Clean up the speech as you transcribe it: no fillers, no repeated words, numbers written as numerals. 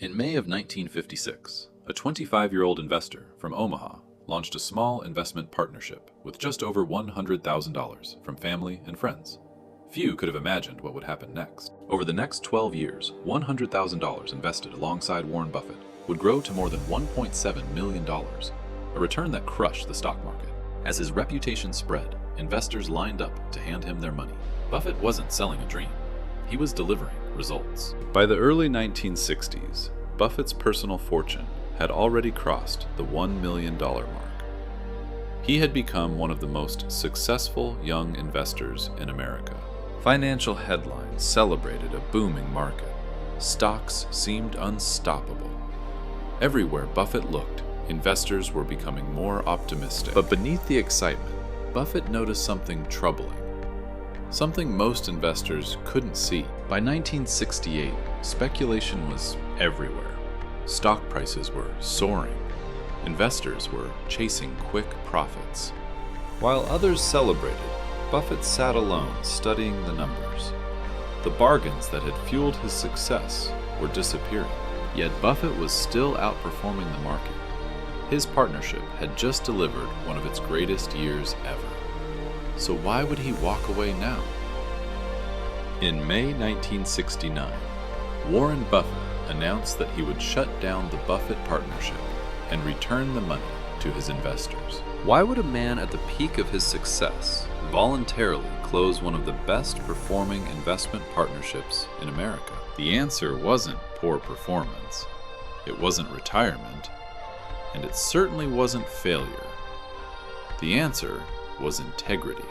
In May of 1956, a 25-year-old investor from Omaha launched a small investment partnership with just over $100,000 from family and friends. Few could have imagined what would happen next. Over the next 12 years, $100,000 invested alongside Warren Buffett would grow to more than $1.7 million, a return that crushed the stock market. As his reputation spread, investors lined up to hand him their money. Buffett wasn't selling a dream. He was delivering results. By the early 1960s, Buffett's personal fortune had already crossed the $1 million mark. He had become one of the most successful young investors in America. Financial headlines celebrated a booming market. Stocks seemed unstoppable. Everywhere Buffett looked, investors were becoming more optimistic. But beneath the excitement, Buffett noticed something troubling. Something most investors couldn't see. By 1968, speculation was everywhere. Stock prices were soaring. Investors were chasing quick profits. While others celebrated, Buffett sat alone studying the numbers. The bargains that had fueled his success were disappearing. Yet Buffett was still outperforming the market. His partnership had just delivered one of its greatest years ever. So why would he walk away now? In May 1969, Warren Buffett announced that he would shut down the Buffett Partnership and return the money to his investors. Why would a man at the peak of his success voluntarily close one of the best performing investment partnerships in America? The answer wasn't poor performance, it wasn't retirement, and it certainly wasn't failure. The answer was integrity.